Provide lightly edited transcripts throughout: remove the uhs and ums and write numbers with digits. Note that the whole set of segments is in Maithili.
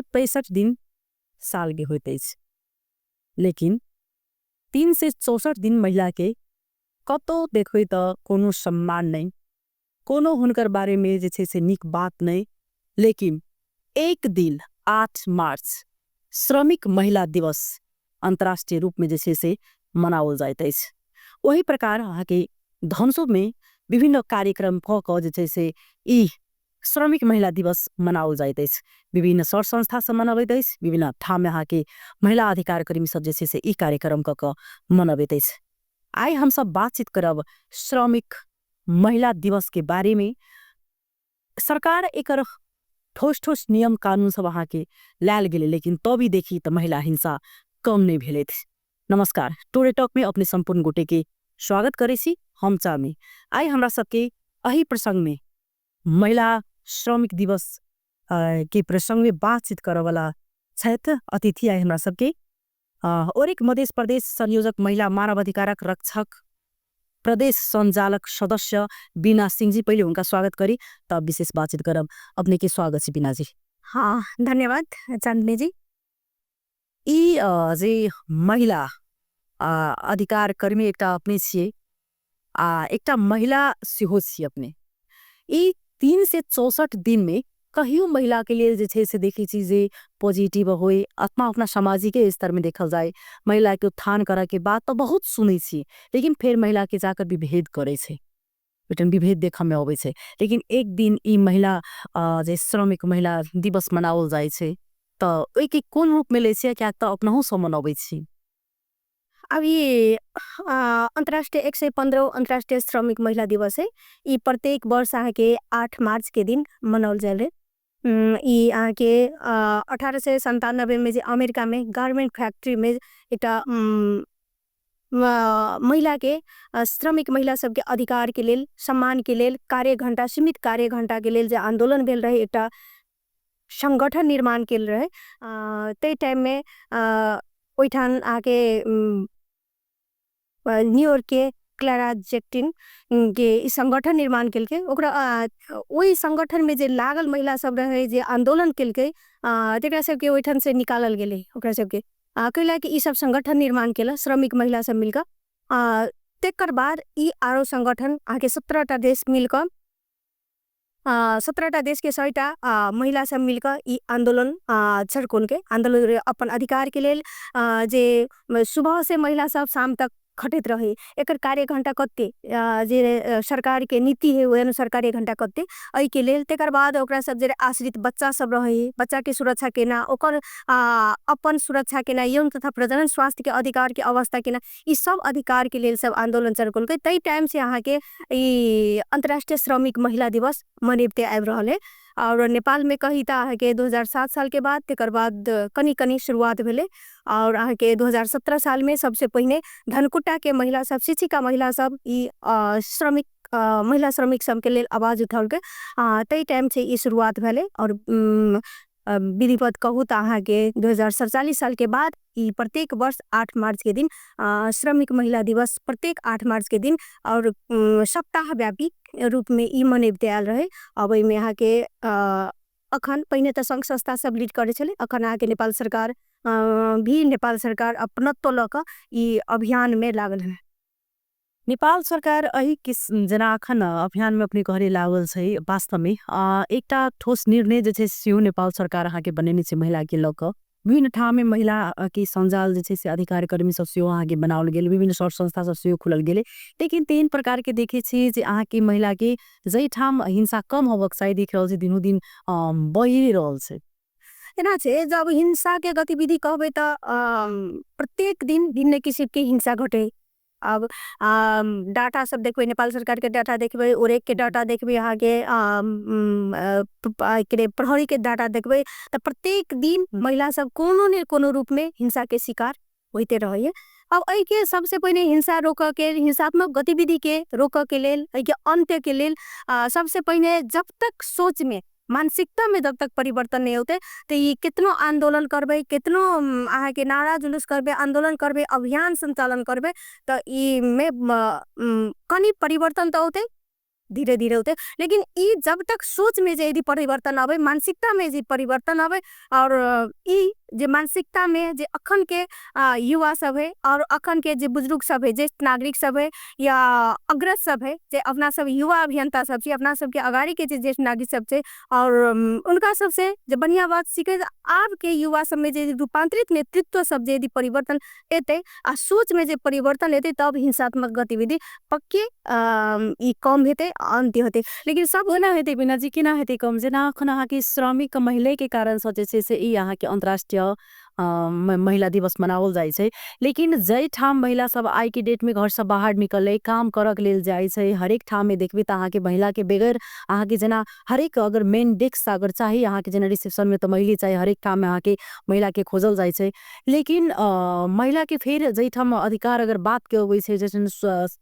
365 दिन साल के होते लेकिन 364 दिन महिला के कतो देखो तो कोनो सम्मान नहीं, कोनो हुनकर बारे में जे छे से निक बात नहीं। लेकिन एक दिन 8 मार्च श्रमिक महिला दिवस अंतर्राष्ट्रीय रूप में जे छे से मनावल जाइत अछि। वही प्रकार अहाँ के धनसो में विभिन्न कार्यक्रम क जे छे से ई श्रमिक महिला दिवस मनावल जाइत अछि। विभिन्न सर संस्था से मनावैत अछि, विभिन्न ठाम में अहाँ के महिला अधिकार कर्मी सब जे छे से ई कार्यक्रम क मनावैत अछि। आई हम सब बातचीत करब श्रमिक महिला दिवस के बारे में। सरकार एकर ठोस ठोस नियम कानून सब अहाँ के लाल गेले, लेकिन तो भी देखी तो महिला हिंसा कम नहीं भेले थे। नमस्कार, टोरे टॉक में अपने संपूर्ण गोटे के स्वागत करे सी हम चामी। आई हमरा सबके अही प्रसंग में महिला श्रमिक दिवस के प्रसंग में बातचीत करे वाला छथि अतिथि आई हमरा सबके और एक मध्य प्रदेश संयोजक महिला मानव अधिकारक रक्षक प्रदेश संचालक सदस्य बीना सिंह जी। पहले उनका स्वागत करी तब विशेष बातचीत करब। अपने के स्वागत छी बीना जी। हाँ, धन्यवाद चांदनी जी। ई जे महिला अधिकार कर्मी एकटा अपने छिए एकटा महिला सेहो छी अपने। ई 364 दिन में कहियो महिला के लिए जे छे से देखी चीजें पॉजिटिव होए अथवा अपना सामाजिक स्तर में देखल जाए महिला के उत्थान करा के बाद तो बहुत सुनै छी, लेकिन फिर महिला के जाकर विभेद करे छे, बेटन विभेद देखा में आवे छे। लेकिन एक दिन ई महिला जे श्रमिक महिला दिवस मनावल जाए छे तो ओई के कोन रूप में ले छे, क्या तो अपनहु सब मनावे छी? अब ये अंतर्राष्ट्रीय 115 अंतर्राष्ट्रीय श्रमिक महिला दिवस है। ये प्रत्येक वर्ष के 8 मार्च के दिन मनावल जाए। ये के 1897 में अमेरिका में गारमेंट फैक्ट्री में एक महिला के श्रमिक महिला सबके अधिकार के लेल, सम्मान के लेल, कार्य घंटा सीमित कार्य घंटा के लेल जे आंदोलन भेल रहे, एक संगठन निर्माण के रहे। ते टाइम में ओइठान आके न्यूयॉर्क के क्लारा जेक्टिन के इस संगठन निर्माण के लिए वही संगठन में जे लागल महिला सब रहे जे आंदोलन के लिए तेकरा सबके ओइठान से निकालल गेले। ओकरा सबके कैला कि ई सब संगठन निर्माण केला श्रमिक महिला सब मिलकर। तेकर बाद ई आरो संगठन आके 17टा देश मिलकर 17टा देश के 100टा महिला सब मिलकर ई आंदोलन छड़कोन के आंदोलन अपन अधिकार के लेल जे सुबह से महिला सब शाम तक खटित रहे। एकर कार्य घंटा कत्ते जे सरकार के नीति है वह अनुसार कार्य घंटा कत्ते एहि के लेल। तेकर बाद ओकरा सब जे आश्रित बच्चा सब रहे, बच्चा के सुरक्षा केना, ओकर अपन सुरक्षा केना, यौन तथा प्रजनन स्वास्थ्य के अधिकार के अवस्था केना, ई सब अधिकार के लेल सब आंदोलन चरकोल के। तई टाइम से यहाँ के ई अंतर्राष्ट्रीय श्रमिक महिला दिवस मनेबते आबि रहल है। और नेपाल में कही था के 2007 साल के बाद तेकर बाद कनी कनी शुरुआत भेले। और अहाँ के 2017 साल में सबसे पहले धनकुटा के महिला सब, शिक्षिका महिला सब ई श्रमिक महिला श्रमिक सब के लेल आवाज उठाल के तई टाइम से ई शुरुआत भेले। और विधिवत कहू तो अहाँ के 2047 साल के बाद ई प्रत्येक वर्ष 8 मार्च के दिन श्रमिक महिला दिवस प्रत्येक 8 मार्च के दिन और सप्ताह व्यापी रूप में ई मनेबते आयल रहे। अब में यहाँ के अखन पहिने तो संघ संस्था सब लीड करे छले, अखन आके नेपाल सरकार भी नेपाल सरकार अपनत्व लक ई अभियान में लागल है। नेपाल सरकार अही किस जना अखन अभियान में अपने कहरे लागल छे। वास्तव में एकटा ठोस निर्णय जे छे से नेपाल सरकार अहाँ के बनेने छे महिला के लक। विभिन्न ठाम में महिला के संजाल जे छे से अधिकार कर्मी सब सेहो अहाँ के बनावल गेल, विभिन्न सर संस्था सब सेहो खुलल गेले। लेकिन तीन प्रकार के देखे छे जे अहाँ के महिला के जई ठाम हिंसा कम होबक साइड देख रहल छे, दिनो दिन बढ़ि रहल छे। एना छे जब हिंसा के गतिविधि कहबे त प्रत्येक दिन भिन्न किसिम के हिंसा घटे। अब डाटा सब देखबे, नेपाल सरकार के डाटा देखबे, ओरेक के डाटा देखबे, यहाँ के प्रहरी के डाटा देखबे त प्रत्येक दिन महिला सब कोनो ने कोनो रूप में हिंसा के शिकार होते रहे। अब एहि के सबसे पहले हिंसा रोक के, हिंसात्मक गतिविधि के रोक के लेल, एहि के अंत्य के लेल सबसे पहले जब तक सोच में मानसिकता में जब तक परिवर्तन नहीं होते तो ये कितनो आंदोलन करबे, कितनो आहा के नारा जुलूस करबे, आंदोलन करबे, अभियान संचालन करबे तो ये में कनी परिवर्तन तो होते धीरे धीरे होते। लेकिन ई जब तक सोच में जे यदि परिवर्तन आवे, मानसिकता में जे परिवर्तन आवे और ई जे मानसिकता में जे अखन के युवा सब है और अखन के जे बुजुर्ग सब है, ज्येष्ठ नागरिक सब है या अग्रज सब है, जे अपना सब युवा अभियंता सब छे, अपना सब के अगाड़ी के जे ज्येष्ठ नागरिक सब छे और उनका सबसे जे बढ़िया बात सीखे आब के युवा सब में जे रूपांतरित नेतृत्व सब जे यदि परिवर्तन एते आ सोच में जे परिवर्तन एते तब हिंसात्मक गतिविधि पक्के ई कम हेते, अंत्य होते। लेकिन सब ना हेते बिना जी किना हेते कम जे ना अखन अहाँके श्रमिक महिला के कारण से जे छै से ई अहाँके अंतर्राष्ट्रीय महिला दिवस मनावल जाइ छै। लेकिन जै ठाम महिला सब आई के डेट में घर से बाहर निकले काम करक लेल जाइ छै, हरेक ठाम में देखबी त अहाँके महिला के बगैर अहाँके जना हरेक अगर मेन डेस्क अगर चाहिए अहाँके जना रिसेप्शन में तो महिला चाहिए, हरेक काम में अहाँके महिला के खोजल जाइ छै। लेकिन महिला के फिर जै ठाम अधिकार अगर बात के अबै छै जैसे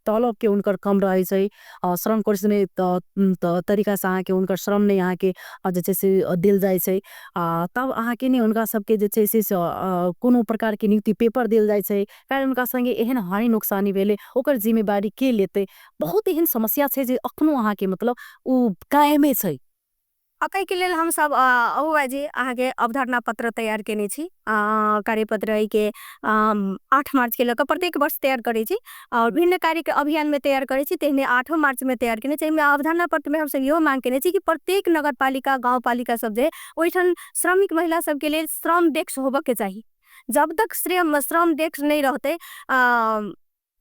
तलब के उनकर कम रहे छै, श्रम कोर्सने तरीका से अहाँके उनकर श्रम नहीं अहाँके जे छै से दिल जाइ छै, तब अहाँके नहीं उनका सबके जे छै से कोनो प्रकार के नियुक्ति पेपर दिल जाइ छै, कारण उनका संगे एहन हानि नुकसानी भेले ओकर जिम्मेवारी के लेते। बहुत एहन समस्या छै जे अखनो अहाँके मतलब उ कायमे छै। अकै के लेल हम सब जी आगे अवधारणा पत्र तैयार केने छी, कार्यपत्र है के 8 मार्च के लक प्रत्येक वर्ष तैयार करे छी और भिन्न कार्य के अभियान में तैयार करे छी, तेहने 8 मार्च में तैयार केने छी। अवधारणा पत्र में हम सब यो मांग केने छी कि प्रत्येक नगर पालिका गाँव पालिका सब जे ओइठन श्रमिक महिला सब के लेल श्रम डेस्क होबे के चाहिए। जब तक श्रम डेस्क नहीं रहते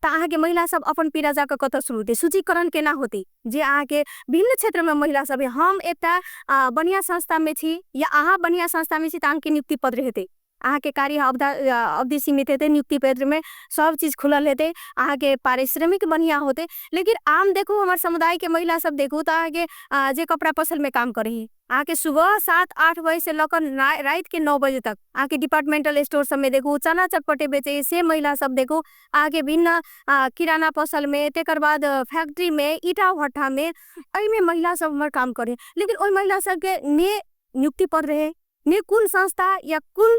त अहाँके महिला सब अपन पीड़ा जाकर कत शुरू होते, सूचीकरण केना होते जे अहाँके भिन्न क्षेत्र में महिला सब है। हम एकटा बढ़िया संस्था में छी या अहाँ बढ़िया संस्था में छी त अहाँके नियुक्ति पत्र हेते, अहाँके कार्य अवधि सीमित हेते, नियुक्ति पत्र में सब चीज खुलल हेते, अहाँके पारिश्रमिक बढ़िया होते। लेकिन आम देखो हमारे समुदाय के महिला सब देखो त अहाँके जे कपड़ा पसल में काम करे है, आके सुबह 7-8 बजे से लेकर रात के 9 बजे तक आके डिपार्टमेंटल स्टोर सब में देखो चना चटपटे बेचे से महिला सब देखो, आगे भिन्न किराना पसल में, तेकर बाद फैक्ट्री में, ईटा भट्ठा में, में महिला सब हमारे काम करे। लेकिन ओई महिला सब के ने नियुक्ति पत्र रहे, ने कुल संस्था या कुल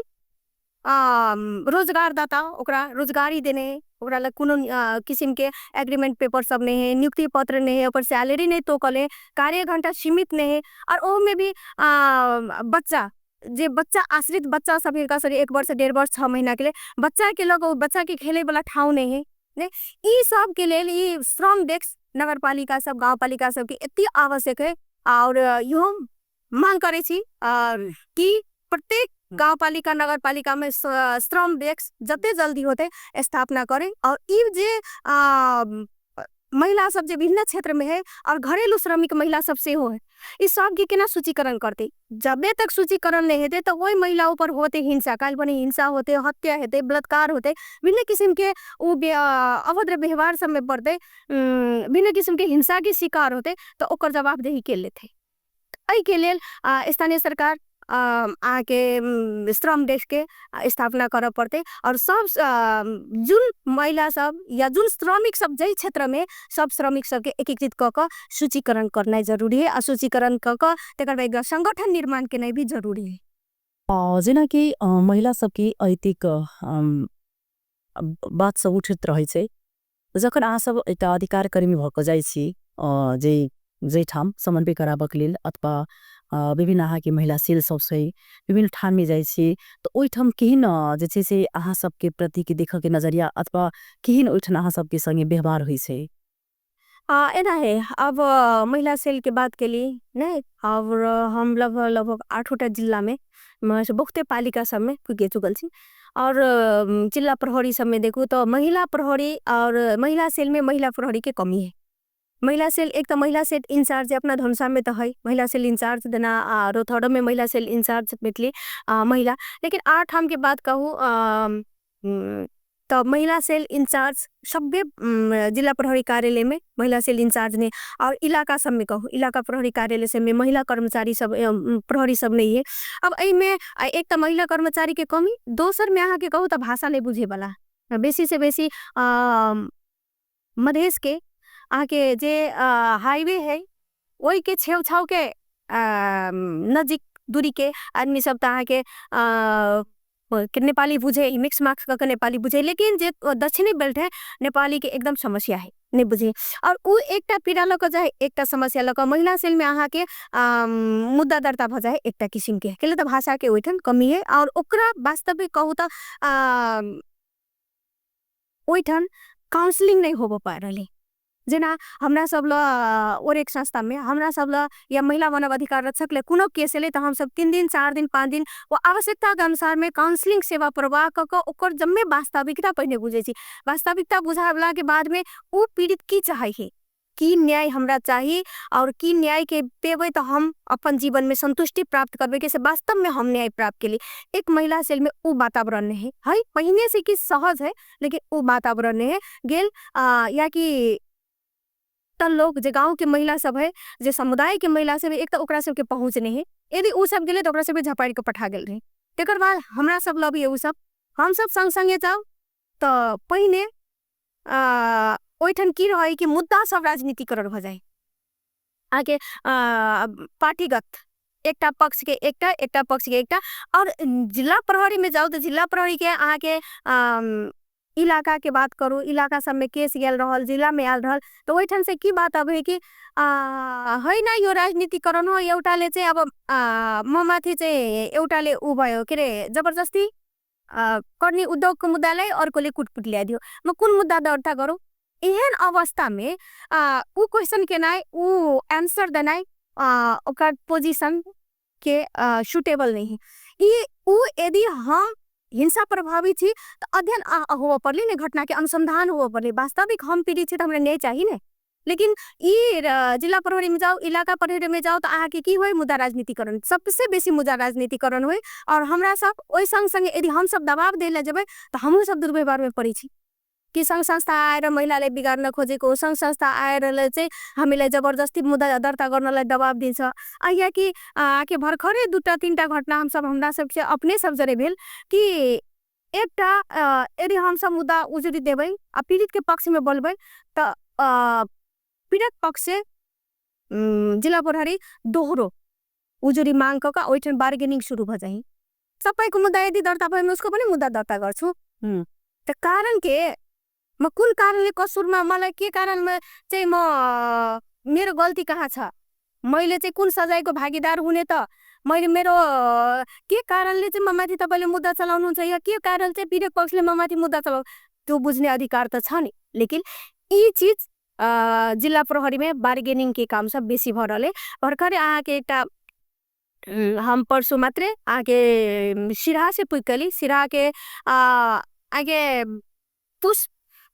रोजगारदाता ओकरा रोजगारी देने ओकरा लग कोनो किस्म के एग्रीमेंट पेपर सब नहीं है, नियुक्ति पत्र नहीं है, ऊपर सैलरी नहीं तो कले, कार्य घंटा सीमित नहीं है। और ओ में भी बच्चा जे बच्चा आश्रित बच्चा सब का सरी 1 वर्ष 1.5 वर्ष 6 महीना के लिए बच्चा के लग बच्चा के खेले वाला ठाव नहीं है ने, ई सब के लेल ई श्रम डेस्क नगर पालिका सब गाँव पालिका सब के इतनी आवश्यक है। और यो मांग करे छी कि प्रत्येक गाँव पालिका नगर पालिका में श्रम डेस्क जते जल्दी होते स्थापना करें। और ई जे महिला सब जे भिन्न क्षेत्र में है और घरेलू श्रमिक महिला सब से हो है, इस सब के केना सूचीकरण करते, जबे तक सूचीकरण नहीं हेते तो वही महिला ऊपर होते हिंसा, काल बने हिंसा होते, हत्या होते, बलात्कार होते, भिन्न किस्म के अभद्र व्यवहार सब में पड़ते, भिन्न किस्म के हिंसा के शिकार होते, तो ओकर जवाबदेही के लेते। एहि के लेल स्थानीय सरकार आके श्रम डेस्क के स्थापना कर पड़ते और सब जुन महिला सब या जुन श्रमिक सब जै क्षेत्र में सब श्रमिक सब के एकीकृत क सूचीकरण करना जरूरी है। सूचीकरण क तेकर बाद संगठन निर्माण के भी जरूरी है। जेना कि महिला सबके ऐतिक बात सब उठित रहे छै, जखन अहाँ सब एकटा अधिकार कर्मी भक जाइ छी जे ठाम समन्वय कराबक लेल अथवा विभिन्न अहाँके महिला सेल सब छै विभिन्न ठान में जाइ छी, तो ओइ ठाम केहन जे छै से अहाँ सबके प्रति के देख के नजरिया अथवा केहन ओइ ठाम अहाँ सबके संगे व्यवहार होइ छै। एना है, अब महिला सेल के बात के लिए नहीं, और हम लगभग 8 जिला में बहुते पालिका सब में गे चुकल छी और जिला प्रहरी सब में देखो तो महिला प्रहरी और महिला सेल में महिला प्रहरी के कमी है। महिला सेल एक तो महिला सेल इंचार्ज अपना धनुषा में तो है, महिला सेल इंचार्ज देना रोथड़ा में महिला सेल इंचार्ज बेटली महिला। लेकिन 8 हम के बात कहूँ तो महिला सेल इंचार्ज सभ्य जिला प्रहरी कार्यालय में महिला सेल इंचार्ज ने, और इलाका सब में कहूँ इलाका प्रहरी कार्यालय से में महिला कर्मचारी सब प्रहरी सब नहीं है। अब एहि में एक तो महिला कर्मचारी के कमी, दोसर में अहाँ के कहूँ तो भाषा नहीं बुझे वाला, बेसी से बेसी मधेश के आके जे हाईवे है वही के छेव छाव के नजीक दूरी के आदमी सब ता के नेपाली बुझे, मिक्स मार्क्स का नेपाली बुझे, लेकिन जे दक्षिणी बेल्ट है नेपाली के एकदम समस्या है। नहीं बुझे और उ एकटा पीड़ा लक जाए एकटा समस्या लक महिला सेल में अहाँ के मुद्दा दर्ता भ जाए एकटा किसिम के केले त भाषा के ओइठन कमी है और ओकरा वास्तविक कहू त ओइठन काउंसलिंग नहीं होबो पा रहले जेना हमरा सब ल और एक संस्था में हमरा सब ल या महिला मानव अधिकार रक्षक ले कुनो केस ले त हम सब 3 दिन 4 दिन 5 दिन वो आवश्यकता के अनुसार में काउंसलिंग सेवा प्रवाह क ओकर जम्मे वास्तविकता पहिने बुझे छी वास्तविकता बुझावला के बाद में उ पीड़ित की चाहे की न्याय हमरा चाहिए और की न्याय के पेबे तो हम अपन जीवन में संतुष्टि प्राप्त करबे के से वास्तव में हम न्याय प्राप्त के लिए एक महिला सेल में उ वातावरण नहीं है पहिने से की सहज है लेकिन उ वातावरण नहीं है गेल या कि त लोग जे गांव के महिला सब है जे समुदाय के महिला सब एक तो ओकरा सब के पहुंच नहीं है यदि उ सब गेले तो ओकरा सब झपाड़ के पठा गेल रहे तेकर बाद हमरा सब लबी उ सब हम सब संग संगे जाओ तो पहिने ओइठन की रहे कि मुद्दा सब राजनीतिकरण हो जाए आगे पार्टीगत एकटा पक्ष के एकटा पक्ष के एकटा और जिला प्रहरी में जाओ तो जिला प्रहरी के आके इलाका के बात करू इलाका सब में केस गेल रहल जिला में आल रहल तो ओइठन से की बात अब है कि है ना यो राजनीतिकरण हो एउटाले चाहिँ अब ममाथि चाहिँ एउटाले उ भयो के रे जबरजस्ती करनी उद्योग को मुद्दा लाई अर्कोले कुटपुट ल्याइदियो म कुन मुद्दा दर्ता गरौँ एहन अवस्था में उ क्वेश्चन के नाइ उ आंसर देनाइ ओकर पोजीशन के सुटेबल नहीं है उ यदि हम हिंसा प्रभावित थी तो अध्ययन हुआ पड़ली ने घटना के अनुसंधान हुआ पड़ली वास्तविक हम पीड़ित थी तो हमरा न्याय चाहिए ने लेकिन जिला प्रहरी में जाओ इलाका प्रहरी में जाओ तो अहाँ के की होय मुद्दा राजनीतिकरण सबसे बेसी मुद्दा राजनीतिकरण होय और हमरा सब ओइ संग संगे यदि हम सब दबाव देले जबे तो हमहु सब दुर्व्यवहार में पड़ी छी कि संघ संस्था आएर महिलाले बिगार्न खोजेको संघ संस्था आएर चाहिँ हामीलाई जबरजस्ती मुद्दा दर्ता गर्नलाई दबाव दिन्छ या कि के भर्खरै दुटा तीनटा घटना हम सब हमरा सबसे अपने सब जरे भेल कि एकटा यदि हम सब मुद्दा उजुरी देबै आ पीड़ित के पक्ष में बोलबै त पीड़ित पक्ष से जिला प्रहरी दोहरो उजुरी मांग क ओइठन बार्गेनिङ सुरु भ जाइ सबैको मुद्दा यदि दर्ता भयो उसको पनि मुद्दा दर्ता गर्छु त कारण के म कुन कारणले कसुरमा मलाई के कारणमा चाहिँ म मेरो गल्ती कहाँ छ मैले चाहिँ कुन सजायको भागीदार हुने त मैले मेरो के कारणले चाहिँ ममाथि तपाईले मुद्दा चलाउनुहुन्छ या के कारण चाहिँ पीड़ित पक्षले ममाथि मुद्दा चलाउ त्यो बुझ्ने अधिकार त छ नि लेकिन यी चीज जिल्ला प्रहरी में बार्गेनिङ के काम सब बेसी भरले भर्खरै आके एकटा हम परसों मात्रै आके सिराहा से पुगली सिराहा के आगे पुष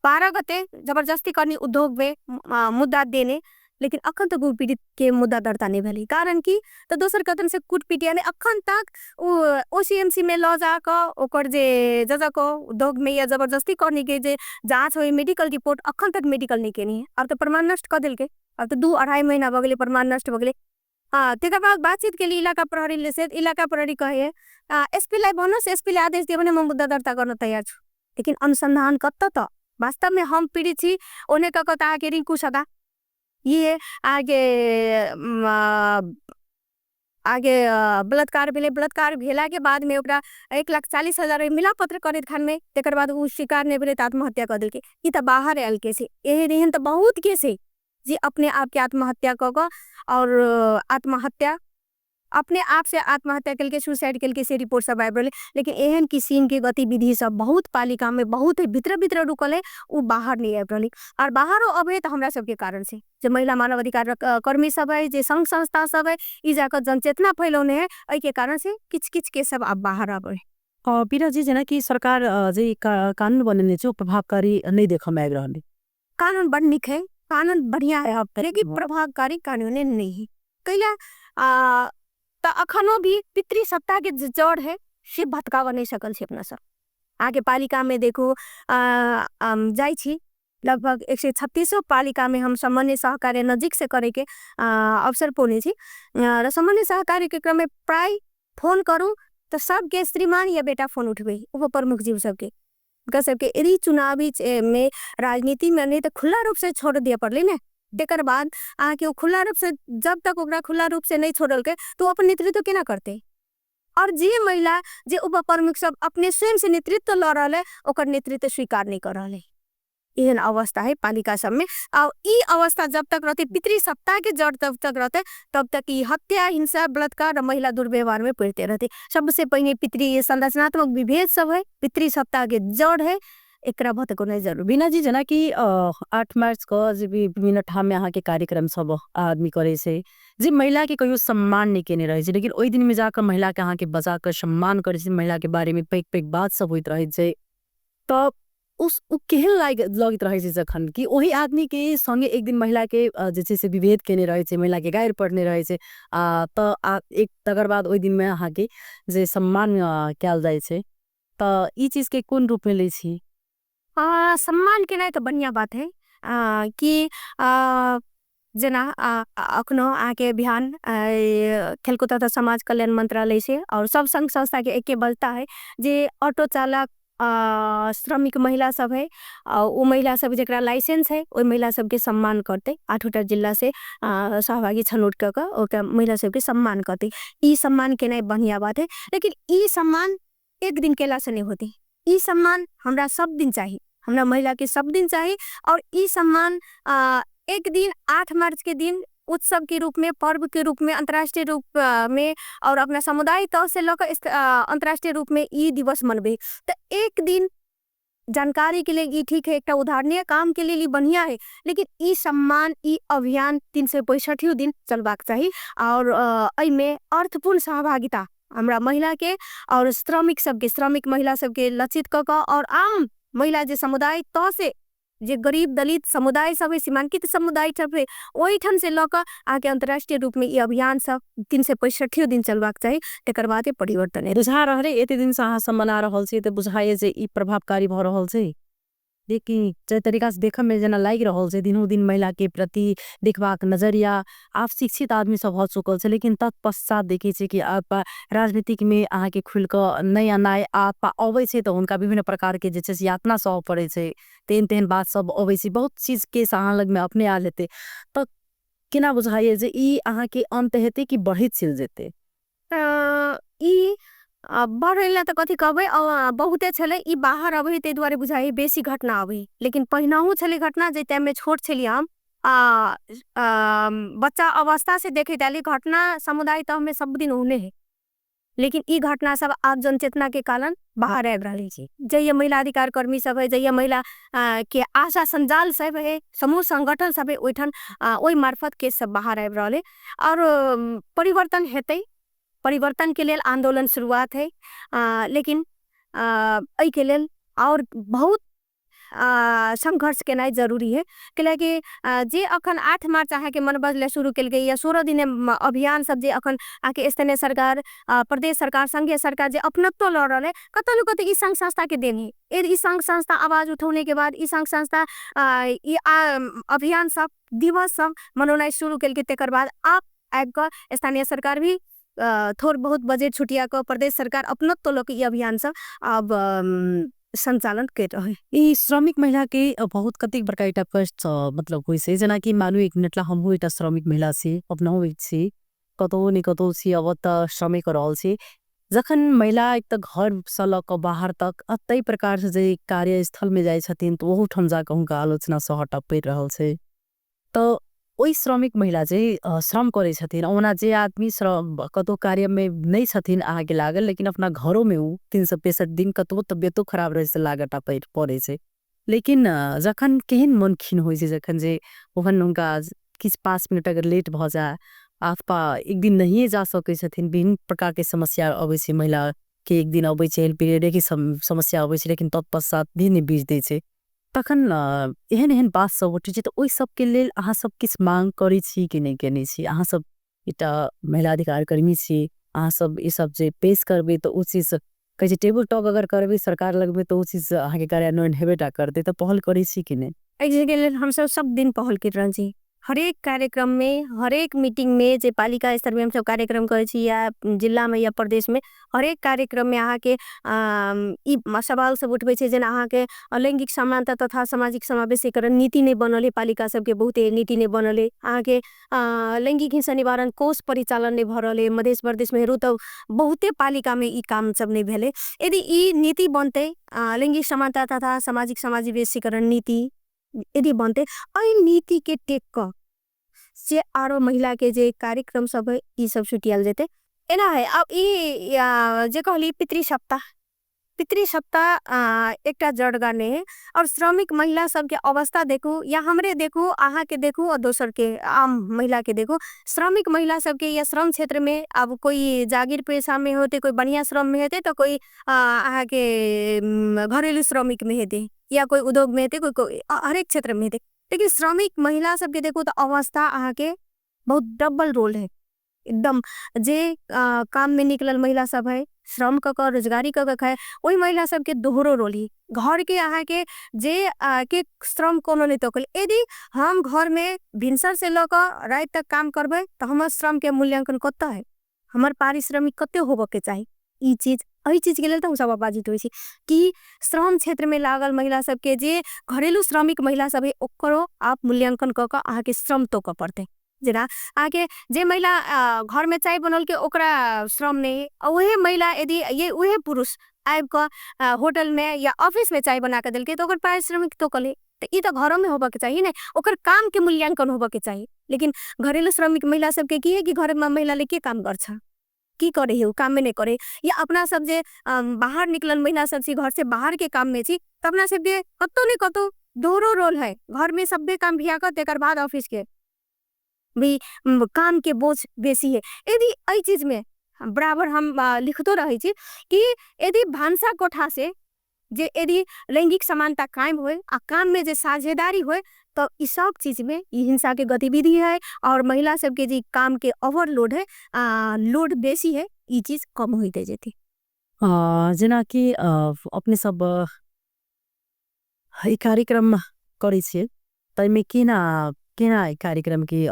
12 गते जबरदस्ती करनी उद्योग में मुद्दा देने लेकिन अखन तक पीड़ित के मुद्दा दर्ता नहीं भली कारण की तो दोसर कथन से कुट पीटिया ने अखन तक ओसीएमसी में ल जाकर ओकर जे जजको उद्योग में या जबरदस्ती करने के जे जांच हो मेडिकल रिपोर्ट अखन तक मेडिकल नहीं केनी है अब तो प्रमाण नष्ट कर दिल के अब तो 2-2.5 महीना बगले प्रमाण नष्ट बगले तेकर बाद बातचीत के लिए इलाका प्रहरी से इलाका प्रहरी कहे एसपी लाई भन्नुस् एसपी ले आदेश दियो भने म मुद्दा दर्ता गर्न तयार छु लेकिन अनुसंधान कत्ता त वास्तव में हम पीड़ित छी ओने कता आके रिंकू सदा ये आगे बलात्कार भेला के बाद में ओकरा 1,40,000 मिला पत्र करे खान में तेकर बाद उ शिकार ने भेले आत्महत्या कर दिल के ई त बाहर आयल के से एहन त बहुत के से जी अपने आप के आत्महत्या क और आत्महत्या अपने आप से आत्महत्या कल के सुसाइड कल के से रिपोर्ट सब आए लेकिन एहन किसिम के गतिविधि सब बहुत पालिका में बहुत भीतर रुकल है वो बाहर नहीं आए रही और बाहर अब है तो हमरा सबके कारण से जो महिला मानव अधिकार कर्मी सब है जो संघ संस्था सब है ई जाकर जनचेतना फैलाने है ऐ के कारण से किच के सब अब बाहर आवे पीड़ा जी जना कि सरकार जे कानून बनने जो प्रभावकारी नहीं देखा में रहने कानून बड़ निक है कानून बढ़िया है लेकिन प्रभावकारी कानून नहीं है कैला त अखनो भी पितृ सत्ता के जड़ है से भटकावा नहीं सकल छे अपना सब आगे पालिका में देखो जाई छी लगभग 136 पालिका में हम सामान्य सहकार्य नजिक से करे के अवसर पौने छी र सामान्य सहकार्य के क्रम में प्राय फोन करूं तो सबके श्रीमान या बेटा फोन उठबे उप प्रमुख जीव सबके सबके यदि चुनावी में राजनीति में नहीं तो खुला रूप से छोड़ दिया पड़ले ने देकर बाद आके खुला रूप से जब तक ओकरा खुला रूप से नहीं छोड़ल के तो अपन नेतृत्व केना करते और जे महिला जे उप प्रमुख सब अपने स्वयं से नेतृत्व ल रहले ओकर नेतृत्व स्वीकार नहीं कर रहले एहन अवस्था है पालिका सब में। और ई अवस्था जब तक रहते, पितृ सत्ता के जड़ तब तक रहते, तब तक ई हत्या, हिंसा, बलात्कार और महिला दुर्व्यवहार में पड़ते रहते। सबसे पहले पितृ संरचनात्मक विभेद सब है, पितृ सत्ता के जड़ है, एकरा भटको नहीं जरूर। बिना जी जना कि 8 मार्च को जे भी विभिन्न ठाम में यहाँ के कार्यक्रम सब आदमी करे से जे महिला के कहियो सम्मान नहीं केने रहे, लेकिन ओई दिन में जाकर महिला के यहाँ के बजा कर सम्मान करे से, महिला के बारे में पैक पैक बात सब होइत रहे छे। तब उस उ केहन लगित रहे छे जखन कि वही आदमी के संगे एक दिन महिला के जे छे से विभेद केने रहे छे, महिला के गायर पड़ने रहे छे, एक तकर बाद ओई दिन में अहाँ के जे सम्मान कैल जाय छे, त ई चीज के कोन रूप में ले छी? सम्मान के नहीं तो बढ़िया बात है कि जना अखनो आके बिहान खेलकूद तथा समाज कल्याण मंत्रालय से और सब संघ संस्था के एक बलता है जे ऑटो चालक श्रमिक महिला सब है, वो महिला सब जरा लाइसेंस है, वो महिला सब के सम्मान करते 8 जिला से सहभागी छनौट कर महिला सब के सम्मान करते। ई सम्मान के नहीं बढ़िया बात है, लेकिन ई सम्मान एक दिन केला से नहीं होती। ई सम्मान हमरा सब दिन चाहिए, हमरा महिला के सब दिन चाहिए। और ई सम्मान एक दिन 8 मार्च के दिन उत्सव के रूप में, पर्व के रूप में, अंतर्राष्ट्रीय रूप में और अपना समुदाय तौर से लेकर अंतर्राष्ट्रीय रूप में ई दिवस मनबे। तो एक दिन जानकारी के लिए ई ठीक है, एक उदाहरणीय काम के लिए बढ़िया है, लेकिन ई सम्मान, ई अभियान 365 दिन चलबाक चाहिए। और में अर्थपूर्ण सहभागिता हमरा महिला के और श्रमिक महिला सबके लक्षित क और आम महिला जे समुदाय तो से जे गरीब दलित समुदाय सब है, सीमांकित समुदाय सब है, वही ठन से लक आके अंतर्राष्ट्रीय रूप में ये अभियान सब 365 दिन चलबाक चाहिए। तेकर बाद परिवर्तन है। बुझा रहे एते दिन से अहाँ सब मना रहल छी, ते बुझाए जे ई प्रभावकारी भ रहल छै। लेकिन जे तरीका से देख में जना लाग रहल छै, दिनों दिन महिला के प्रति देखबाक नजरिया आप शिक्षित आदमी सब हो चुकल छै, लेकिन तत्पश्चात देखे छै कि आप राजनीतिक में अहाँ के खुल क नया नया आप अबै छै, तो उनका विभिन्न प्रकार के जे छै यातना सह पड़े छै, तेन तेन बात सब अबै छै, बहुत चीज के अहाँ लग में अपने आ लेते। तो केना बुझाइए जे ई अहाँ के अंत हेते कि बढ़ित चल जेते? ई बढ़ेला तो कथी कहबे, बहुते छले ई बाहर अबे ते द्वारे बुझाई बेसी घटना अबे, लेकिन पहिनाहु छले घटना जे टाइम में छोट छली हम बच्चा अवस्था से देखे डाली घटना समुदाय तो हमें सब दिन होने है, लेकिन ई घटना सब आप जनचेतना के कारण बाहर आब रही है। जय महिला अधिकार कर्मी सब है, जय महिला के आशा संजाल सब है, समूह संगठन सब है, ओइठन ओइ मार्फत के सब बाहर आब रहे और परिवर्तन हेतै। परिवर्तन के लिए आंदोलन शुरुआत है, लेकिन ऐ के लिए और बहुत संघर्ष के नहीं जरूरी है। कि जे अखन 8 मार्च आके के मन बदले शुरू कल गई या 16 दिन अभियान सब जे अखन आके स्थानीय सरकार, प्रदेश सरकार, संघीय सरकार जे अपनत्व लड़ रहे कतौ न कतौ ई संघ संस्था के देनी है। ई संघ संस्था आवाज उठाने के बाद ई संघ संस्था ई अभियान सब दिवस सब मनाना शुरू कल के, तेकर बाद आप आग स्थानीय सरकार भी थोड़ बहुत बजट छुटिया को प्रदेश सरकार अपनत्व लोग ई अभियान सब अब संचालन कर रहे। ई श्रमिक महिला के बहुत कतिक बड़का इटा कष्ट मतलब होइ छै, जना कि मानु 1 मिनट ला हमहु इटा श्रमिक महिला से अपनाउ छी, कतौ नि कतौ छी अब त श्रमिक रहल छी। जखन महिला एक त घर से लक बाहर तक अतै प्रकार से जे कार्यस्थल में जाय छथिन, तो ओहु ठम जा कहूँ का आलोचना सहट पड़ रहल छै। तो ओइ श्रमिक महिला जे श्रम करे छथिन, ओना जे आदमी श्रम कतो कार्य में नहीं छथिन आगे लागल, लेकिन अपना घरों में उ 365 दिन कतो तबियतो खराब रहे से लागत पड़े छै। लेकिन जखन केहन मन खिन होइ छै, जखन जे ओहन उनका किछ 5 मिनट अगर लेट भ जाए, आपा एक दिन नहीं जा सकै छथिन, विभिन्न प्रकार के समस्या अबै छै, महिला के एक दिन अबै छै पीरियड के समस्या अबै छै, लेकिन तत्पश्चात भी नहीं बीज दै छै। तखन एहन एहन बात सब उठे छै, तो ओइ सब के लेल अहाँ सब किस मांग करी छी कि नहीं केने छी? अहाँ सब इटा महिला अधिकार कर्मी छी, अहाँ सब ई सब जे पेश करबे तो उ चीज कहे छै टेबल टॉक अगर करबे सरकार लगबे तो उ चीज अहाँ के कार्यान्वयन हेबेटा करते, तो पहल करी छी कि नहीं? ऐसे के लिए हम सब दिन पहल कर रहे छी। हर एक कार्यक्रम में, हर एक मीटिंग में, जे पालिका स्तर में हम सब कार्यक्रम करे छी या जिला में या प्रदेश में, हर एक कार्यक्रम में आके ई सवाल सब उठबे छै, जेना आहा के लैंगिक समानता तथा सामाजिक समावेशीकरण नीति नहीं बनले, पालिका सब के बहुते नीति नहीं बनले, आहा के लैंगिक हिंसा निवारण कोष परिचालन नहीं भरले, मध्य प्रदेश में हेरू तो बहुते पालिका में ई काम सब नहीं भेले। यदि ई नीति बनते लैंगिक समानता तथा सामाजिक समावेशीकरण नीति यदि बनते ऐ नीति के टेक क से आरो महिला के जे कार्यक्रम सब है ई सब छुटियल जेते एना है। अब ई जे कहली पितृ सप्ताह एकटा जड़ गाने है और श्रमिक महिला सब के अवस्था देखू या हमरे देखू आहा के देखू और दोसर के आम महिला के देखू। श्रमिक महिला सब के या श्रम क्षेत्र में अब कोई जागीर पेशा में होते कोई बढ़िया श्रम में होते तो कोई आहा के घरेलू श्रमिक में होते या कोई उद्योग में होते कोई हरेक क्षेत्र में होते। लेकिन श्रमिक महिला सब के देखो तो अवस्था आहा के बहुत डबल रोल है एकदम। जे काम में निकलल महिला सब है श्रम का रोजगारी का खाए वही महिला सब के दोहरो रोल ही घर के आहा के जे के श्रम कोनो नहीं तो कल यदि हम घर में भिनसर से लेकर रात तक काम करबे तो हमर श्रम के मूल्यांकन कत है हमर पारिश्रमिक कते होबे के चाहिए ई चीज के लिए तो हम सब बाजित होई छी कि श्रम क्षेत्र में लागल महिला सब के जे घरेलू श्रमिक महिला सब है ओकरो आप मूल्यांकन क आहा के श्रम तो क पड़ते जना आगे जे महिला घर में चाय बनल के ओकरा श्रम नहीं वही महिला यदि ये वही पुरुष आब का होटल में या ऑफिस में चाय बना के दिल के तो ओकर पारिश्रमिक तो कले तो ई तो घरों में होबे के चाहिए ना ओकर काम के मूल्यांकन होबे के चाहिए। लेकिन घरेलू श्रमिक महिला सब के की है कि घर में महिला ले के काम करछ की करे है काम में नहीं करे या अपना सब जे बाहर निकलन महिला सब घर से बाहर के काम में छी तो अपना सब के कतो नहीं कतो दोहरो रोल है घर में सबे काम भिया कर तेकर बाद ऑफिस के भी काम के बोझ बेसी है। यदि ऐ चीज में बराबर हम लिखतो रहे छी कि यदि भान्सा कोठा से जे यदि लैंगिक समानता कायम होए आ काम में जे साझेदारी होए तो इस सब चीज में ई हिंसा के गतिविधि है और महिला सब के जे काम के ओवरलोड है लोड बेसी है ई चीज कम होते जेती। जेना कि अपने सब ई कार्यक्रम करे छे तइमे केना कार्यक्रम के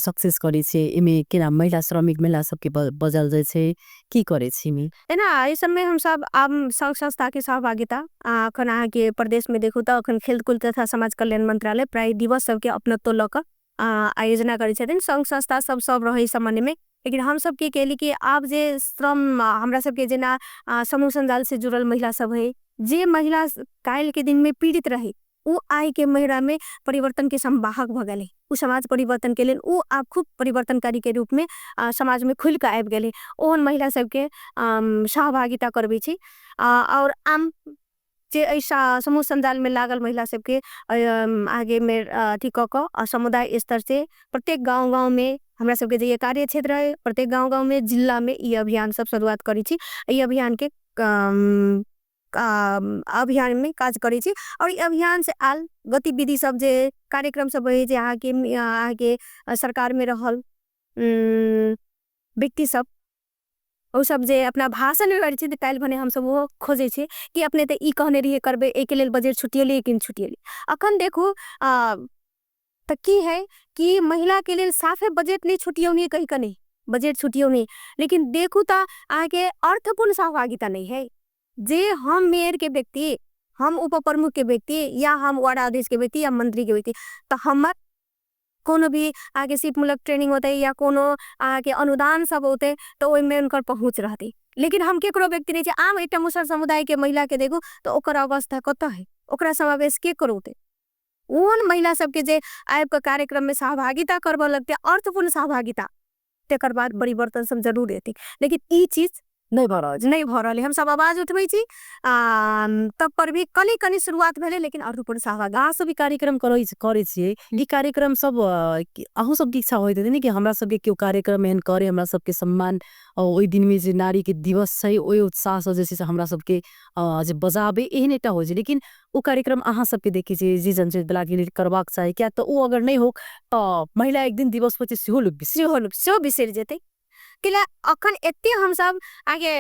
सक्सेस करे छे इमे केना महिला श्रमिक महिला सबके बजल जाय छे की करे छी मी एना इस समय हम सब आम संघ संस्था के सहभागिता अखन आहा के प्रदेश में देखू तो अखन खेलकूद तथा समाज कल्याण मंत्रालय प्राय दिवस सब के अपनत्व लक आयोजना करे छथिन संघ संस्था सब रहे सामान्य में। लेकिन हम सब के कहली कि आप जे श्रम हमरा सब के जेना समूह संजाल से जुड़ल महिला सब है जे महिला काल के दिन में पीड़ित रहे उ आय के महिला में परिवर्तन के संवाहक भ गए उ समाज परिवर्तन के लिए उ आप खूब परिवर्तनकारी के रूप में समाज में खुल के आबि गए ओहन महिला सबके सहभागिता करबे छी और आम जे ऐसा समूह संजाल में लागल महिला सबके आगे में अथी क समुदाय स्तर से प्रत्येक गांव में हमरा सबके जे कार्य क्षेत्र है प्रत्येक गांव में जिला में ये अभियान सब शुरुआत करी छी। ये अभियान के अभियान में काज करे छी और अभियान से आल गतिविधि सब जे कार्यक्रम सब है जे आगे सरकार में रहल व्यक्ति सब वो सब जे अपना भाषण में करे छी काल भने हम सब वो खोजे छी कि अपने ते ई कहने रहिए करबे ए के लेल बजट छुटियली लेकिन छुटियली अखन देखो त की है कि महिला के लिए साफे बजट नहीं छुटियौनी कहीं का नहीं बजट छुटियौनी लेकिन देखू ता आगे अर्थपूर्ण सहभागिता नहीं है। जे हम मेयर के व्यक्ति हम उप प्रमुख के व्यक्ति या हम वार्ड अध्यक्ष के व्यक्ति या मंत्री के व्यक्ति तो हमार कोनो भी आगे सिप मूलक ट्रेनिंग होते या कोनो आगे अनुदान सब होते तो वही में उनकर पहुंच रहती। लेकिन हम केकरो व्यक्ति नहीं आम एक मुसर समुदाय के महिला के देखो तो ओकर अवस्था कत है ओकरा समावेश के करोते उन महिला सबके जे आयब का कार्यक्रम में सहभागिता करब लगते अर्थपूर्ण सहभागिता तेकर बाद परिवर्तन सब जरूर रहती। लेकिन ई चीज नहीं भरल हम सब आवाज उठबै छी तब पर भी कनी शुरुआत भेले लेकिन अर्थपूर्ण सहभागिता सब कार्यक्रम करे छिए ई कार्यक्रम सब अहू सब की इच्छा होइत नहीं कि हमरा सबके क्यों कार्यक्रम एहन करे हमरा सबके सम्मान ओई दिन में जे नारी के दिवस छै ओई उत्साह से जैसे हमरा सबके जे बजाबे एहन एकटा हो छै। लेकिन उ कार्यक्रम अहाँ सबके देखि छै जी जनचेत लागी करबाक चाही क्या तो उ अगर नहीं हो तो महिला एक दिन दिवस पछि सेहो बिसर जेते किला अखन एते हम सब आगे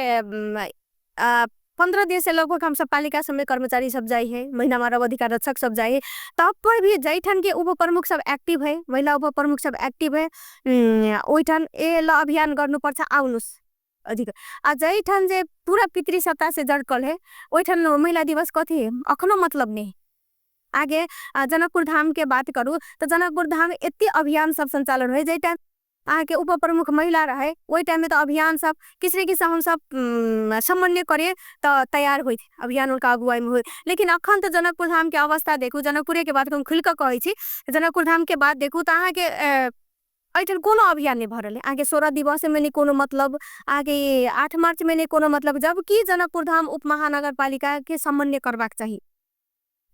15 दिन से लगभग हम सब पालिका समय कर्मचारी सब जाए है महिला मानव अधिकार रक्षक सब जाए तब पर भी जैठन के उप प्रमुख सब एक्टिव है महिला उप प्रमुख सब एक्टिव है ओइठन ए ल अभियान गर्नु पर्छ आउनुस अधिक जैठन जे पूरा पितृ सत्ता से जड़कल है ओइठन महिला दिवस कथी है अखनो मतलब नहीं। आगे जनकपुर धाम के बात करूँ तो जनकपुर धाम एते अभियान सब संचालन है जैठन अहाँ के उप प्रमुख महिला रहे ओहि टाइम में तो अभियान सब किसी न किसी हम सब समन्वय करे तो तैयार हुई अभियान उनका अगुवाई में हुई। लेकिन अखन तो जनकपुर धाम के अवस्था देखू, जनकपुरे के बात हम खुल के कहै छी, जनकपुर धाम के बात देखू तो अहाँ के ऐठन कोनो अभियान नहीं भरल है। आगे 16 दिवस में नहीं कोनो मतलब, आगे 8 मार्च में नहीं कोनो मतलब, जबकि जनकपुर धाम उप महानगर पालिका के समन्वय करवाक चाहिए।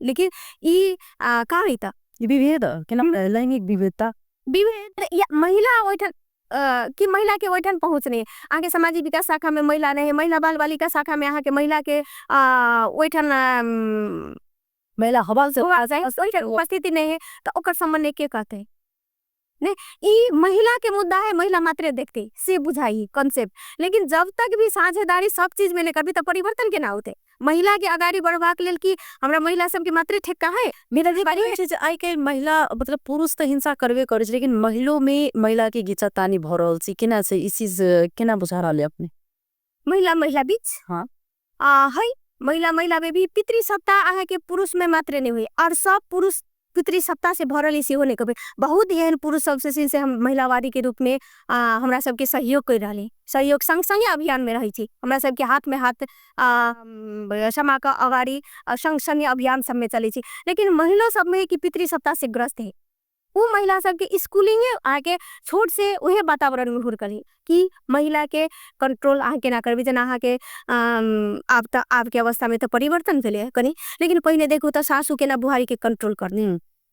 लेकिन ई का है त विभेद केना लैंगिक विविधता विभेद या महिला ओठन कि महिला के ओठन पहुँचने आगे सामाजिक विकास शाखा में महिला नहीं, महिला बाल बालिका शाखा में आगे महिला के ओठन महिला हवाल से उपस्थिति नहीं है तो ओकर समन्वय के कहते हैं ने ई महिला के मुद्दा है, महिला मात्र देखते से बुझाई कंसेप्ट। लेकिन जब तक भी साझेदारी सब चीज में नहीं करबी तो परिवर्तन केना होते। महिला के आगाड़ी बढ़वाक लेल कि हमरा महिला सब के मात्र ठेका है मेरा आई के महिला मतलब पुरुष तो हिंसा करबे करे छै, लेकिन महिलों में महिला के गिचा तानी भ रहल छी केना से ई चीज केना बुझा रहले अपने महिला बीच। हाँ है महिला में भी पितृ सत्ता आहा के पुरुष में मात्र नहीं हुई और सब पुरुष पितृ सत्ता से भरल इसी होने कभी बहुत एहन पुरुष सबसे से हम महिलावादी के रूप में हमरा सबके सहयोग कर रहे, सहयोग संग संगे अभियान में रही थी। हमरा सबके हाथ में हाथ समा का अगाड़ी संग संगे अभियान सब में चली थी। लेकिन महिला सब में कि पितृ सत्ता से ग्रस्त है वो महिला सबके स्कूलिंग आके छोट से वह वातावरण में हुर करी कि महिला के कंट्रोल आके ना करबी जना आके आपके अवस्था में तो परिवर्तन भेले कनी। लेकिन पहले देखो तो सासू के ना बुहारी के कंट्रोल करनी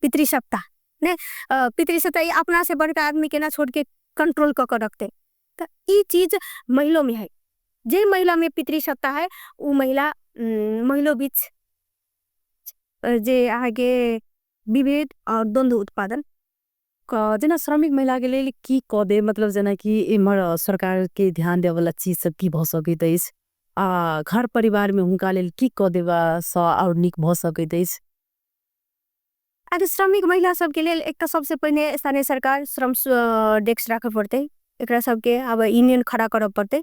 पितृसत्ता ने पितृसत्ता अपना से बड़का आदमी के ना छोड़ के कंट्रोल कर रखते। तो ये चीज महिलाओं में है, जे महिला में पितृसत्ता है वो महिला बीच जे आगे विभेद और द्वंद्व उत्पादन जना श्रमिक महिला के लिए की कदे मतलब जना कि इमर सरकार के ध्यान दे वाला चीज सब की भ सकैत अछि घर परिवार में हुनका लेल की कदेवा स और निक भ सकैत अछि। आज श्रमिक महिला सब के लिए एक तो सबसे पहले स्थानीय सरकार श्रम डेस्क रखे पड़ते, एक सबके अब यूनियन खड़ा कर पड़ते।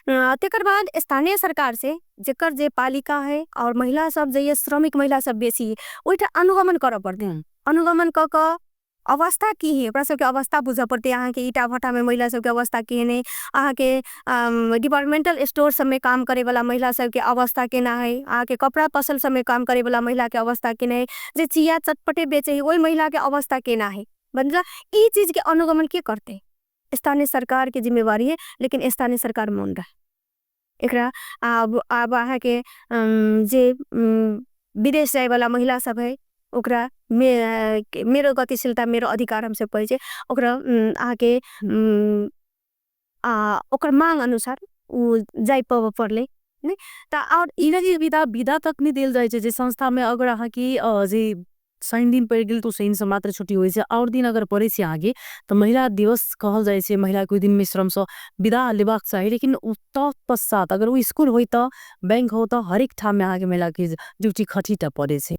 तेकर बाद स्थानीय सरकार से जेकर जे पालिका है और महिला सब जे श्रमिक महिला सब बेसी ओइटा अनुगमन कर पड़ते। अनुगमन क अवस्था की है ओकरा सबके अवस्था बुझ पड़ते। अहाँ के ईटा भट्टा में महिला सबके अवस्था के ने, अहाँ के डिपार्टमेंटल स्टोर सब में काम करे वाला महिला सबके अवस्था के ना है, अहाँ के कपड़ा पसल सब में काम करे वाला महिला के अवस्था के नहीं, जे चिया चटपटे बेचे है वही महिला के अवस्था के ना है। मतलब ई चीज के अनुगमन के करते स्थानीय सरकार की जिम्मेवारी है। लेकिन स्थानीय सरकार मौन रहे एकरा अब अहाँ के जे विदेश जाए वाला महिला सब है ओकरा मेरो गतिशीलता मेरो अधिकार हमसे पहुँचे ओकरा आके ओकर मांग अनुसार जाय पव पड़ले ने ता और इनजी विदा तक नहीं देल जाय जे संस्था में अगर अहाँ की जे शनि दिन पड़ गेल तो शनि से मात्र छुट्टी होइ छै और दिन अगर पड़े छै आगे तो महिला दिवस कहल जाय छै, महिला कोई दिन में श्रम से विदा लेबाक चाहिए। लेकिन तत्पश्चात अगर वो स्कूल हो तो बैंक हो तो हरेक ठाम में आगे महिला की ड्यूटी खटीटा पड़े छै।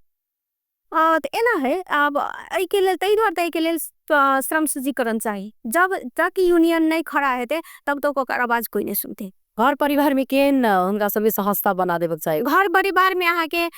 तो एना है अब के लेल तई द्वारा के लेल श्रम सूचीकरण चाहिए। जब तक यूनियन नहीं खड़ा है तब तो ओकर आवाज कोई नहीं सुनते। घर परिवार में केन उनका सभी सहजता बना देबक चाहिए। घर परिवार में अहाँ के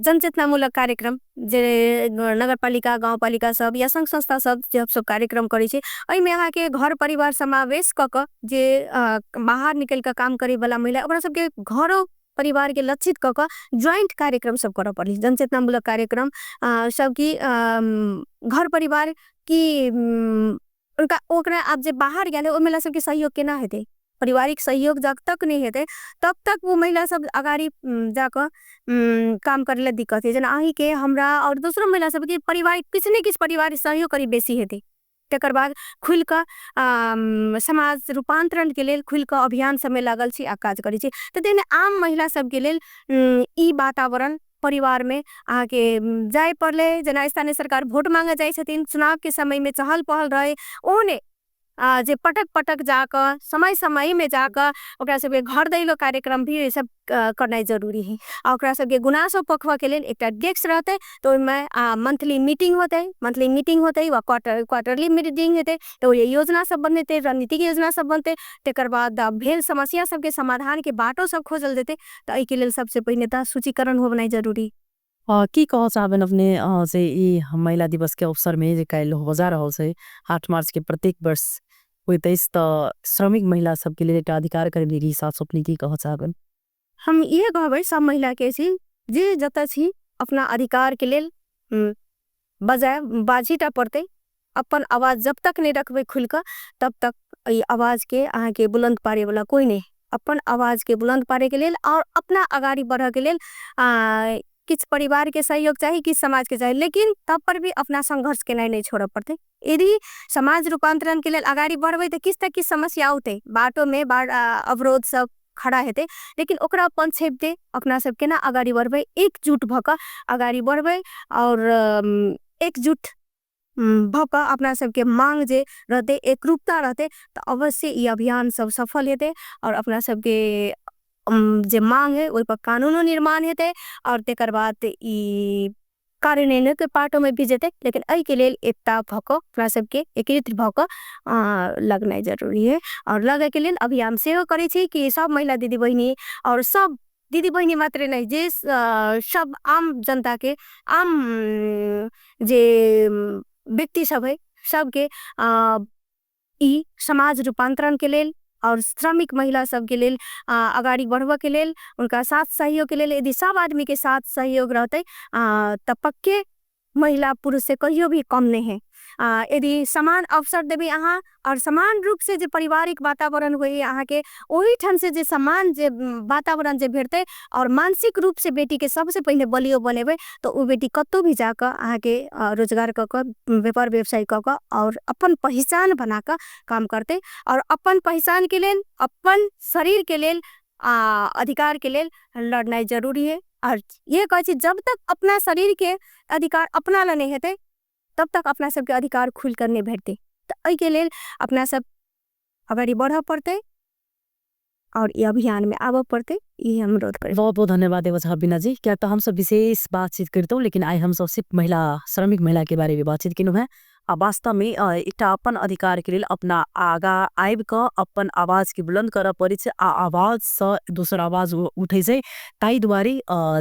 जनचेतनामूलक कार्यक्रम जे नगर पालिका गाँव पालिका सब या संघ संस्था सब जब सब कार्यक्रम करे छे में अहाँ के घर परिवार समावेश क जे बाहर निकल के काम करे वाला महिला ओकरा सबके घरों परिवार के लक्षित क ज्वाइंट कार्यक्रम सब कर पड़ी। जनचेतनामूलक कार्यक्रम सबकी घर परिवार की उनका ओकरा आप जे बाहर गए ओ महिला सबके सहयोग केना हेते, पारिवारिक सहयोग जब तक नहीं हेते तब तक वो महिला सब अगाड़ी जाकर काम करे दिक्कत है। जना अही के हमरा और दूसरा महिला सब के पारिवारिक किसी न किसी पारिवारिक सहयोग करी बेसी हेते। तेकर बाद खुल का समाज रूपांतरण के लिए खुल का अभियान सब में लागल छी आ काज करी छी। तो देने आम महिला सब के लेल ई वातावरण परिवार में आके जाए पड़ले। जना स्थानीय सरकार वोट मांगे जाए छथिन चुनाव के समय में चहल पहल रहे ओने जे पटक पटक जाकर समय समय में जाकर ओकरा सबके घर दैलो कार्यक्रम भी सब करना जरूरी है। ओकरा सबके गुनासो पखवा के लिए एक डेस्क रहते तो में मंथली मीटिंग होते व क्वार्टरली मीटिंग होते तो ये योजना सब बनते रणनीतिक योजना सब बनते। तेकर बाद भेल समस्या सबके समाधान के बाटो सब खोजल देते। तो के लिए सबसे पहले सूचीकरण होना जरूरी। की कह चाहबेन अपने जे ई महिला दिवस के अवसर में जे काल्हि हो रहल छै 8 मार्च के प्रत्येक वर्ष होइत अछि त श्रमिक महिला सबके लेल एकटा अधिकार करे के हिसाब से अपने की कह चाहबेन? हम ये कहबै सब महिला के छी जे जत छी अपना अधिकार के लेल बजाय बाजीटा पड़ते अपन आवाज जब तक नहीं रखबे खुल कर तब तक ई आवाज के अहाँ के बुलंद पारे वाला कोई नहीं। अपन आवाज के बुलंद पारे के लेल और अपना अगाड़ी बढ़े के लेल किछ परिवार के सहयोग चाहिए, किछ समाज के चाहिए, लेकिन तब पर भी अपना संघर्ष के नहीं छोड़ पड़ते। यदि समाज रूपांतरण के लेल अगाड़ी बढ़बे तो किस तक की समस्या होते बाटो में अवरोध सब खड़ा हेते, लेकिन ओकरा अपन छेप दे अपना सब के ना अगाड़ी बढ़बे, एकजुट भक अगाड़ी बढ़बे और एकजुट भक अपना सब के मांग जे रहते एक रूपता रहते तो अवश्य ये अभियान सब सफल हेते और अपना सब के जे मांग है ओइ पर कानूनो निर्माण हेते और तेकर बाद ई कार्यान्वयन के पार्टो में भी जेते। लेकिन आई के लेल एकता भक अपना सब के एकीकृत भक लगना जरूरी है और लगे के लेल अभियान सेहो करे छी कि सब महिला दीदी बहिनी और सब दीदी बहिनी मात्र नहीं जे सब आम जनता के आम जे व्यक्ति सब है सबके ई समाज रूपांतरण के लेल और श्रमिक महिला सब के लेल अगाड़ी बढ़वा के लेल उनका साथ सहयोग के लेल यदि सब आदमी के साथ सहयोग रहते तब पक्के महिला पुरुष से कहियो भी कम नहीं है। यदि समान अवसर देबे अहाँ और समान रूप से जे पारिवारिक वातावरण होई अहाँ के ओही ठन से जे समान जे वातावरण जे भेटते और मानसिक रूप से बेटी के सबसे पहले बलियो बनेबे तो उ बेटी कतो भी जाकर अहाँ के रोजगार क व्यापार व्यवसाय क और अपन पहचान बना कर काम करते और अपन पहचान के लेल अपन शरीर के लेल अधिकार के लेल लड़ना जरूरी है। और ये कहे छी जब तक अपना शरीर के अधिकार अपना ला नहीं हेते तब तक अपना सब के अधिकार खुल कर नहीं भेटते। तो आई के लेल अपना सब अगाड़ी बढ़ा पड़ते और ये अभियान में आवा पड़ते, ये हम अनुरोध करें। बहुत बहुत धन्यवाद देवत बीना जी। क्या तो हम सब विशेष बातचीत करते लेकिन आज हम सब सिर्फ महिला श्रमिक महिला के बारे में बातचीत किनु है। वास्तव में एकटा अपन अधिकार के लिए अपना आगा आब क अपन आवाज के बुलंद कर पड़े छे। आवाज से दूसर आवाज उठे छे ताई दुआरे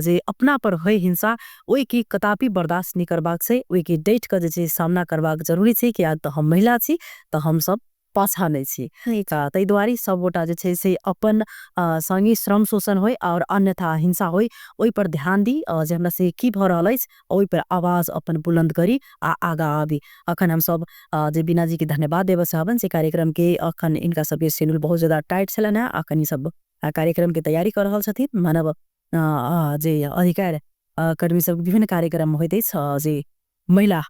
जे अपना पर है हिंसा ओई की कदापि बर्दाश्त नहीं करबाक छे, ओई के डेट के जे सामना करबाक जरूरी छे कि आज तो हम महिला छी तो हम सब पाछा नहीं छी। तै दुआरे सब गोटा जे छे से अपन संगी श्रम शोषण होय और अन्यथा हिंसा होय ओई पर ध्यान दी जे हमरा से की भ रहल अछि ओई पर आवाज अपन बुलंद करी आगा आबी। अखन हम सब जे बीना जी के धन्यवाद देबे चाहबन से कार्यक्रम के अखन इनका सब के शेड्यूल बहुत ज्यादा टाइट छलन है। अखन ई सब कार्यक्रम के तैयारी कर रहल छथिन। मानव जे अधिकार कर्मी सब विभिन्न कार्यक्रम होइत अछि जे महिला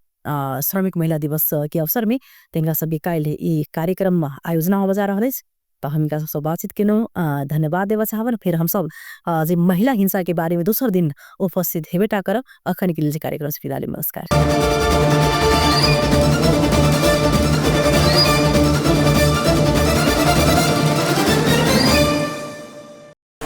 श्रमिक महिला दिवस के अवसर में तेंगा सब काल्हि ई कार्यक्रम आयोजना हो जा रहल अछि। तो हम इनका सब बातचीत केनो धन्यवाद देवा चाहबन। फिर हम सब जे महिला हिंसा के बारे में दूसर दिन उपस्थित हेबेटा करब। अखन के लिए कार्यक्रम से विदा लेब। नमस्कार।